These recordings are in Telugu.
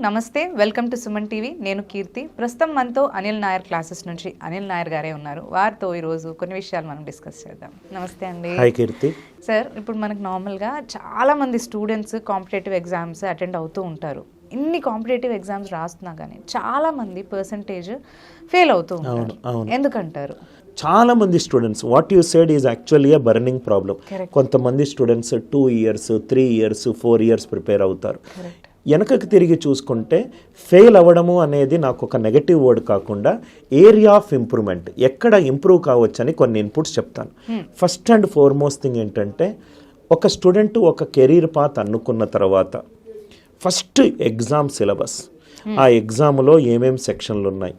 నమస్తే, వెల్కమ్ టు సుమన్ టీవీ. నేను కీర్తి. ప్రస్తుతం మనతో అనిల్ నాయర్ క్లాసెస్ నుంచి అనిల్ నాయర్ గారే ఉన్నారు. వారితో ఈరోజు కొన్ని విషయాలు మనం డిస్కస్ చేద్దాం. నమస్తే అండి. హాయ్ కీర్తి. సార్, ఇప్పుడు మనకు నార్మల్గా చాలా మంది స్టూడెంట్స్ కాంపిటేటివ్ ఎగ్జామ్స్ అటెండ్ అవుతూ ఉంటారు. ఇన్ని కాంపిటేటివ్ ఎగ్జామ్స్ రాస్తున్నా కానీ చాలా మంది పర్సంటేజ్ ఫెయిల్ అవుతూ ఉంటారు. ఎందుకంటారు? చాలా మంది students, what you said is actually a burning problem. కొంతమంది students 2 years 3 years 4 years prepare అవుతారు. వెనకకి తిరిగి చూసుకుంటే ఫెయిల్ అవ్వడము అనేది నాకు ఒక నెగటివ్ వర్డ్ కాకుండా ఏరియా ఆఫ్ ఇంప్రూవ్మెంట్, ఎక్కడ ఇంప్రూవ్ కావచ్చని కొన్ని ఇన్పుట్స్ చెప్తాను. ఫస్ట్ అండ్ ఫార్మోస్ట్ థింగ్ ఏంటంటే, ఒక స్టూడెంట్ ఒక కెరీర్ పాత్ అనుకున్న తర్వాత ఫస్ట్ ఎగ్జామ్ సిలబస్, ఆ ఎగ్జామ్లో ఏమేమి సెక్షన్లు ఉన్నాయి,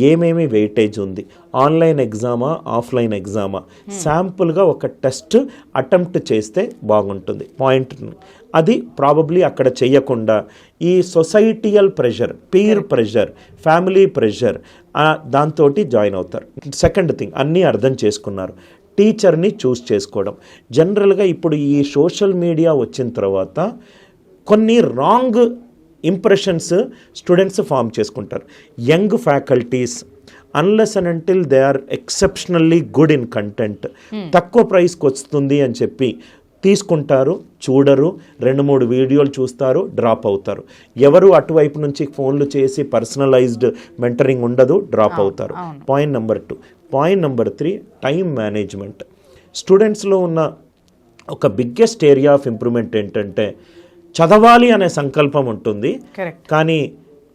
ఏమేమి వెయిటేజ్ ఉంది, ఆన్లైన్ ఎగ్జామా ఆఫ్లైన్ ఎగ్జామా, శాంపుల్గా ఒక టెస్ట్ అటెంప్ట్ చేస్తే బాగుంటుంది. పాయింట్ అది ప్రాబబ్లీ అక్కడ చేయకుండా ఈ societal pressure, peer pressure, family pressure దాంతో జాయిన్ అవుతారు. సెకండ్ థింగ్, అన్నీ అర్థం చేసుకున్నారు. టీచర్ని చూస్ చేసుకోవడం. జనరల్గా ఇప్పుడు ఈ సోషల్ మీడియా వచ్చిన తర్వాత కొన్ని రాంగ్ ఇంప్రెషన్స్ స్టూడెంట్స్ ఫామ్ చేసుకుంటారు. Young faculties unless and until they are exceptionally good in content, తక్కువ ప్రైస్కి వస్తుంది అని చెప్పి తీసుకుంటారు, చూడరు, 2-3 వీడియోలు చూస్తారు, డ్రాప్ అవుతారు. ఎవరు అటువైపు నుంచి ఫోన్లు చేసి పర్సనలైజ్డ్ మెంటరింగ్ ఉండదు, డ్రాప్ అవుతారు. Point number 2. Point number 3, time management. స్టూడెంట్స్లో ఉన్న ఒక బిగ్గెస్ట్ ఏరియా ఆఫ్ ఇంప్రూవ్మెంట్ ఏంటంటే, చదవాలి అనే సంకల్పం ఉంటుంది, కానీ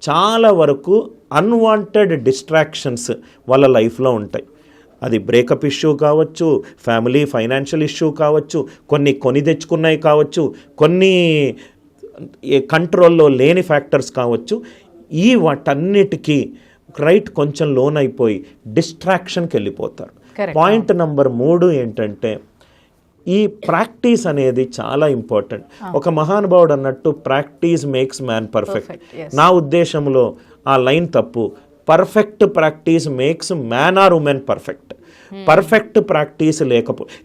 చాలా వరకు అన్వాంటెడ్ డిస్ట్రాక్షన్స్ వాళ్ళ లైఫ్లో ఉంటాయి. అది బ్రేకప్ ఇష్యూ కావచ్చు, ఫ్యామిలీ ఫైనాన్షియల్ ఇష్యూ కావచ్చు, కొని తెచ్చుకున్నాయి కావచ్చు, కొన్ని కంట్రోల్లో లేని ఫ్యాక్టర్స్ కావచ్చు. ఈ వాటన్నిటికీ కొంచెం లోన్ అయిపోయి డిస్ట్రాక్షన్కి వెళ్ళిపోతారు. పాయింట్ నెంబర్ 3 ఏంటంటే, ఈ ప్రాక్టీస్ అనేది చాలా ఇంపార్టెంట్. ఒక మహానుభావుడు అన్నట్టు ప్రాక్టీస్ మేక్స్ మ్యాన్ పర్ఫెక్ట్. నా ఉద్దేశంలో ఆ లైన్ తప్పు. Perfect practice makes man or women perfect. Perfect practice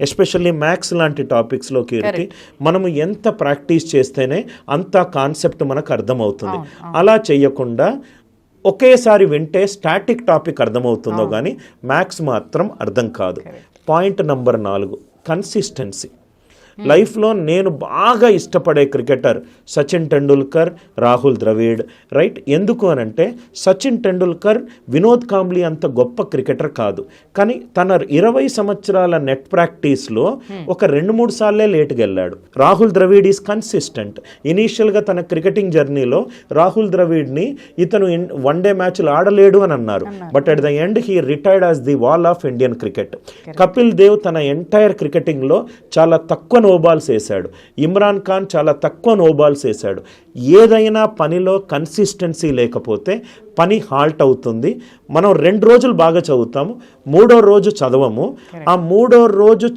especially maths లాంటి టాపిక్స్లోకి మనము ఎంత ప్రాక్టీస్ చేస్తేనే అంత కాన్సెప్ట్ మనకు అర్థమవుతుంది. అలా చేయకుండా ఒకేసారి వింటే స్టాటిక్ టాపిక్ అర్థమవుతుందో కానీ మ్యాథ్స్ మాత్రం అర్థం కాదు. Point number 4, consistency. లైఫ్లో నేను బాగా ఇష్టపడే క్రికెటర్ సచిన్ టెండూల్కర్, రాహుల్ ద్రవిడ్. ఎందుకు అనంటే, సచిన్ టెండూల్కర్ వినోద్ కాంబ్లీ అంత గొప్ప క్రికెటర్ కాదు, కానీ తన 20 సంవత్సరాల నెట్ ప్రాక్టీస్లో ఒక 2-3 సార్లే లేట్గా వెళ్ళాడు. Rahul Dravid is consistent. ఇనీషియల్గా తన క్రికెటింగ్ జర్నీలో రాహుల్ ద్రవిడ్ని ఇతను వన్డే మ్యాచ్లు ఆడలేడు అని అన్నారు, but at the end he retired as the wall of Indian cricket. Kapil Dev తన ఎంటైర్ క్రికెటింగ్లో చాలా తక్కువ నోబాల్స్ వేశాడు. ఇమ్రాన్ ఖాన్ చాలా తక్కువ నోబాల్స్ వేశాడు. ఏదైనా పనిలో కన్సిస్టెన్సీ లేకపోతే పని హాల్ట్ అవుతుంది. మనం 2 రోజులు బాగా చదువుతాము, 3వ రోజు చదవము. ఆ 3వ రోజు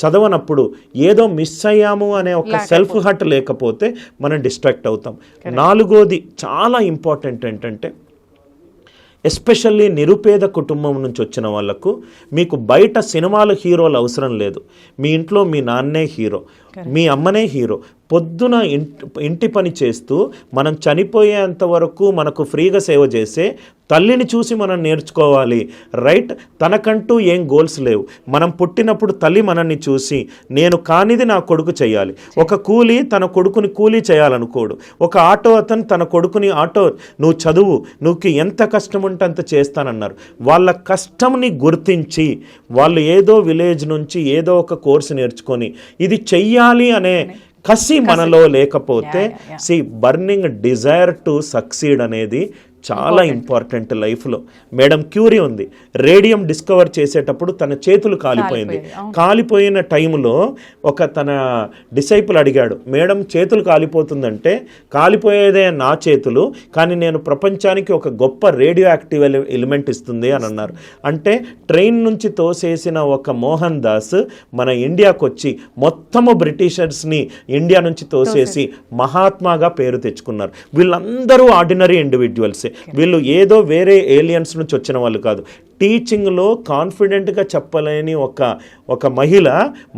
చదవనప్పుడు ఏదో మిస్ అయ్యాము అనే ఒక సెల్ఫ్ హర్ట్ లేకపోతే మనం డిస్ట్రాక్ట్ అవుతాం. 4వది చాలా ఇంపార్టెంట్ ఏంటంటే, ఎస్పెషల్లీ నిరుపేద కుటుంబం నుంచి వచ్చిన వాళ్ళకు మీకు బయట సినిమాలు హీరోలు అవసరం లేదు. మీ ఇంట్లో మీ నాన్నే హీరో, మీ అమ్మనే హీరో. పొద్దున ఇంటి పని చేస్తూ మనం చనిపోయేంత వరకు మనకు ఫ్రీగా సేవ చేసే తల్లిని చూసి మనం నేర్చుకోవాలి. తనకంటూ ఏం గోల్స్ లేవు. మనం పుట్టినప్పుడు తల్లి మనల్ని చూసి నేను కానిది నా కొడుకు చేయాలి. ఒక కూలీ తన కొడుకుని కూలీ చేయాలనుకోడు. ఒక ఆటో అతను తన కొడుకుని నువ్వు చదువు, నువ్వు ఎంత కష్టం ఉంటే అంత చేస్తానన్నారు. వాళ్ళ కష్టంని గుర్తించి వాళ్ళు ఏదో విలేజ్ నుంచి ఏదో ఒక కోర్సు నేర్చుకొని ఇది చెయ్యాలి అనే కసి మనలో లేకపోతే, బర్నింగ్ డిజైర్ టు సక్సీడ్ అనేది చాలా ఇంపార్టెంట్ లైఫ్లో. మేడం క్యూరీ ఉంది, రేడియం డిస్కవర్ చేసేటప్పుడు తన చేతులు కాలిపోయింది. కాలిపోయిన టైంలో తన డిసైపుల్ అడిగాడు, మేడం చేతులు కాలిపోతుందంటే, కాలిపోయేదే నా చేతులు, కానీ నేను ప్రపంచానికి ఒక గొప్ప రేడియో యాక్టివ్ ఎలిమెంట్ ఇస్తుంది అని అన్నారు. అంటే ట్రైన్ నుంచి తోసేసిన ఒక మోహన్ దాస్ మన ఇండియాకు వచ్చి మొత్తము బ్రిటిషర్స్ని ఇండియా నుంచి తోసేసి మహాత్మాగా పేరు తెచ్చుకున్నారు. వీళ్ళందరూ ఆర్డినరీ ఇండివిజువల్సే. వీళ్ళు ఏదో వేరే ఏలియన్స్ నుంచి వచ్చిన వాళ్ళు కాదు. టీచింగ్లో కాన్ఫిడెంట్గా చెప్పలేని ఒక మహిళ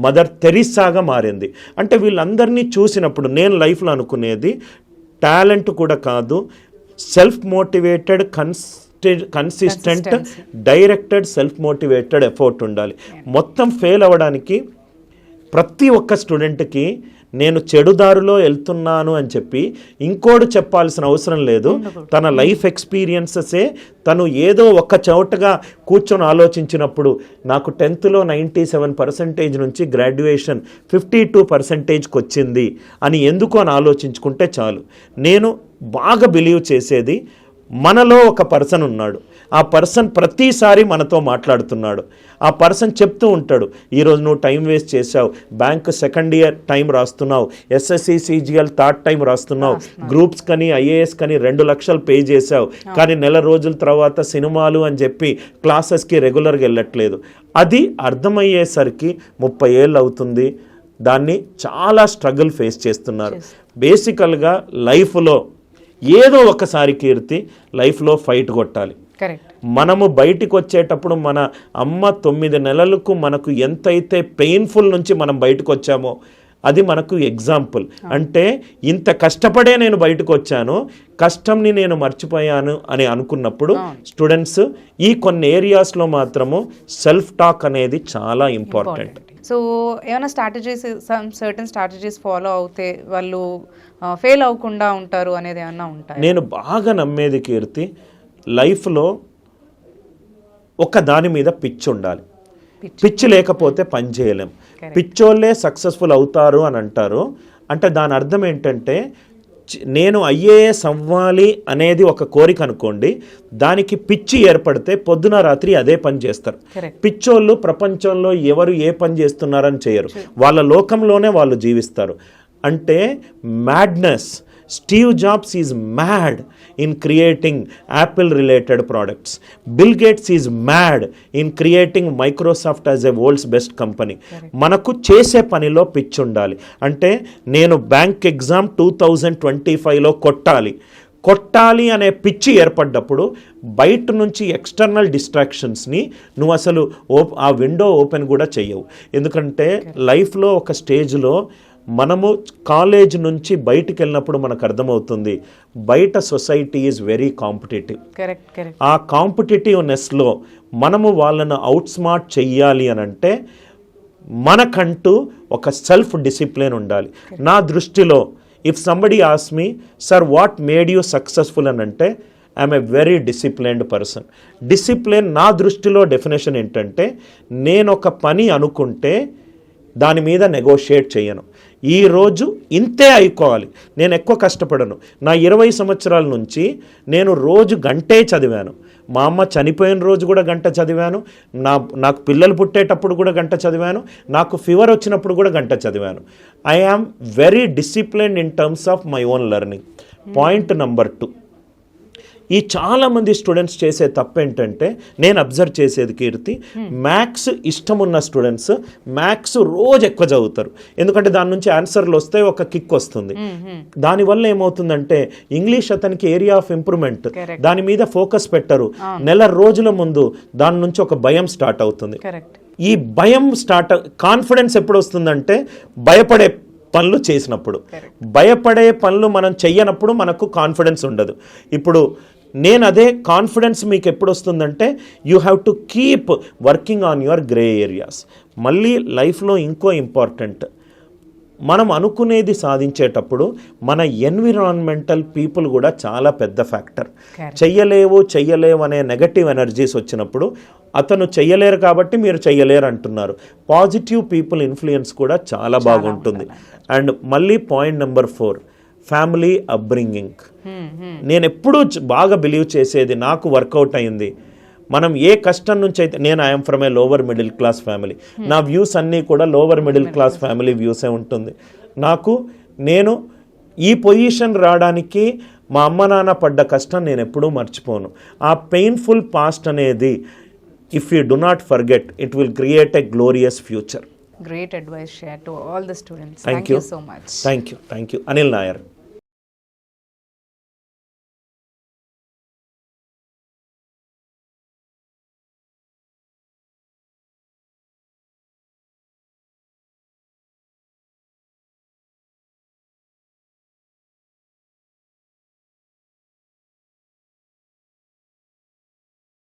మదర్ తెరిసాగా మారింది. అంటే వీళ్ళందరినీ చూసినప్పుడు నేను లైఫ్లో అనుకునేది, టాలెంట్ కూడా కాదు, self motivated consistent directed self motivated effort ఉండాలి. మొత్తం ఫెయిల్ అవ్వడానికి ప్రతి ఒక్క స్టూడెంట్కి నేను చెడుదారిలో వెళ్తున్నాను అని చెప్పి ఇంకోటి చెప్పాల్సిన అవసరం లేదు. తన లైఫ్ ఎక్స్పీరియన్సెసే తను ఏదో ఒక చోటగా కూర్చొని ఆలోచించినప్పుడు నాకు 10th 97% నుంచి గ్రాడ్యుయేషన్ 52%కి వచ్చింది అని ఎందుకు అని ఆలోచించుకుంటే చాలు. నేను బాగా బిలీవ్ చేసేది, మనలో ఒక పర్సన్ ఉన్నాడు, ఆ పర్సన్ ప్రతిసారి మనతో మాట్లాడుతున్నాడు. ఆ పర్సన్ చెప్తూ ఉంటాడు, ఈరోజు నువ్వు టైం వేస్ట్ చేసావు, బ్యాంక్ 2nd ఇయర్ టైం రాస్తున్నావు, SSC CGL 3rd టైం రాస్తున్నావు, గ్రూప్స్ కని IAS కని 2 లక్షలు పే చేసావు, కానీ నెల రోజుల తర్వాత సినిమాలు అని చెప్పి క్లాసెస్కి రెగ్యులర్గా వెళ్ళట్లేదు. అది అర్థమయ్యేసరికి 30 ఏళ్ళు అవుతుంది. దాన్ని చాలా స్ట్రగుల్ ఫేస్ చేస్తున్నారు. బేసికల్గా లైఫ్లో ఏదో ఒకసారి కీర్తి లైఫ్లో ఫైట్ కొట్టాలి. మనము బయటికి వచ్చేటప్పుడు మన అమ్మ 9 నెలలకు మనకు ఎంతైతే పెయిన్ఫుల్ నుంచి మనం బయటకు వచ్చామో అది మనకు ఎగ్జాంపుల్. అంటే ఇంత కష్టపడే నేను బయటకు వచ్చాను, కష్టంని నేను మర్చిపోయాను అని అనుకున్నప్పుడు స్టూడెంట్స్ ఈ కొన్ని ఏరియాస్లో మాత్రము సెల్ఫ్ టాక్ అనేది చాలా ఇంపార్టెంట్. సో ఏమైనా స్ట్రాటజీస్, సర్టన్ స్ట్రాటజీస్ ఫాలో అవుతే వాళ్ళు ఫెయిల్ అవ్వకుండా ఉంటారు అనేది ఏమన్నా ఉంటాయి? నేను బాగా నమ్మేది కీర్తి, లైఫ్లో ఒక దాని మీద పిచ్చి ఉండాలి. పిచ్చి లేకపోతే పని చేయలేం. పిచ్చోళ్ళే సక్సెస్ఫుల్ అవుతారు అని అంటారు. అంటే దాని అర్థం ఏంటంటే, నేను IAS అవ్వాలి అనేది ఒక కోరిక అనుకోండి, దానికి పిచ్చి ఏర్పడితే పొద్దున రాత్రి అదే పని చేస్తారు. పిచ్చోళ్ళు ప్రపంచంలో ఎవరు ఏ పని చేస్తున్నారని చేయరు, వాళ్ళ లోకంలోనే వాళ్ళు జీవిస్తారు. అంటే madness. Steve Jobs is mad in creating Apple related products. Bill Gates is mad in creating Microsoft as a world's best company. మనకు చేసే పనిలో పిచ్చి ఉండాలి. అంటే నేను బ్యాంక్ ఎగ్జామ్ 2025లో కొట్టాలి అనే పిచ్చి ఏర్పడ్డప్పుడు బయట నుంచి ఎక్స్టర్నల్ డిస్ట్రాక్షన్స్ని నువ్వు అసలు ఆ విండో ఓపెన్ కూడా చెయ్యవు. ఎందుకంటే లైఫ్లో ఒక స్టేజ్లో మనము కాలేజ్ నుంచి బయటికి వెళ్ళినప్పుడు మనకు అర్థమవుతుంది, బయట సొసైటీ ఈజ్ వెరీ కాంపిటేటివ్. ఆ కాంపిటేటివ్నెస్లో మనము వాళ్ళను అవుట్ స్మార్ట్ చెయ్యాలి అని అంటే మనకంటూ ఒక సెల్ఫ్ డిసిప్లిన్ ఉండాలి. నా దృష్టిలో if somebody ask me, sir what made you successful అని అంటే, I'm a very disciplined person. Discipline నా దృష్టిలో డెఫినేషన్ ఏంటంటే, నేను ఒక పని అనుకుంటే దాని మీద నెగోషియేట్ చేయను. ఈరోజు ఇంతే అయిపోవాలి, నేను ఎక్కువ కష్టపడను. నా 20 సంవత్సరాల నుంచి నేను రోజు గంటే చదివాను. మా అమ్మ చనిపోయిన రోజు కూడా గంట చదివాను, నాకు పిల్లలు పుట్టేటప్పుడు కూడా గంట చదివాను, నాకు ఫీవర్ వచ్చినప్పుడు కూడా గంట చదివాను. I am very disciplined in terms of my own learning. Point number 2, ఈ చాలామంది స్టూడెంట్స్ చేసే తప్పు ఏంటంటే, నేను అబ్జర్వ్ చేసేది కీర్తి, మ్యాథ్స్ ఇష్టం ఉన్న స్టూడెంట్స్ మ్యాథ్స్ రోజు ఎక్కువ చదువుతారు. ఎందుకంటే దాని నుంచి ఆన్సర్లు వస్తే ఒక కిక్ వస్తుంది. దానివల్ల ఏమవుతుందంటే ఇంగ్లీష్ అతనికి ఏరియా ఆఫ్ ఇంప్రూవ్మెంట్, దాని మీద ఫోకస్ పెట్టరు. నెల రోజుల ముందు దాని నుంచి ఒక భయం స్టార్ట్ అవుతుంది. ఈ భయం కాన్ఫిడెన్స్ ఎప్పుడు వస్తుందంటే భయపడే పనులు చేసినప్పుడు. భయపడే పనులు మనం చెయ్యనప్పుడు మనకు కాన్ఫిడెన్స్ ఉండదు. ఇప్పుడు నేను అదే కాన్ఫిడెన్స్ మీకు ఎప్పుడు వస్తుందంటే, you have to keep working on your grey areas. మళ్ళీ లైఫ్లో ఇంకో ఇంపార్టెంట్, మనం అనుకునేది సాధించేటప్పుడు మన ఎన్విరాన్మెంటల్ పీపుల్ కూడా చాలా పెద్ద ఫ్యాక్టర్. చెయ్యలేవు అనే నెగటివ్ ఎనర్జీస్ వచ్చినప్పుడు, అతను చెయ్యలేరు కాబట్టి మీరు చెయ్యలేరు అంటున్నారు, పాజిటివ్ పీపుల్ ఇన్ఫ్లుయెన్స్ కూడా చాలా బాగుంటుంది. అండ్ మళ్ళీ పాయింట్ నెంబర్ 4, ఫ్యామిలీ అప్బ్రింగింగ్. నేను ఎప్పుడూ బాగా బిలీవ్ చేసేది, నాకు వర్కౌట్ అయింది. మనం ఏ కష్టం నుంచి అయితే, నేను I'm from A lower middle class family, నా వ్యూస్ అన్నీ కూడా లోవర్ మిడిల్ క్లాస్ ఫ్యామిలీ వ్యూసే ఉంటుంది. నేను ఈ పొజిషన్ రావడానికి మా అమ్మ నాన్న పడ్డ కష్టం నేను ఎప్పుడూ మర్చిపోను. ఆ పెయిన్ఫుల్ పాస్ట్ అనేది, if you do not forget, it will create a glorious future. Great advice shared to all the students. Thank you so much. Thank you. Anil Nair.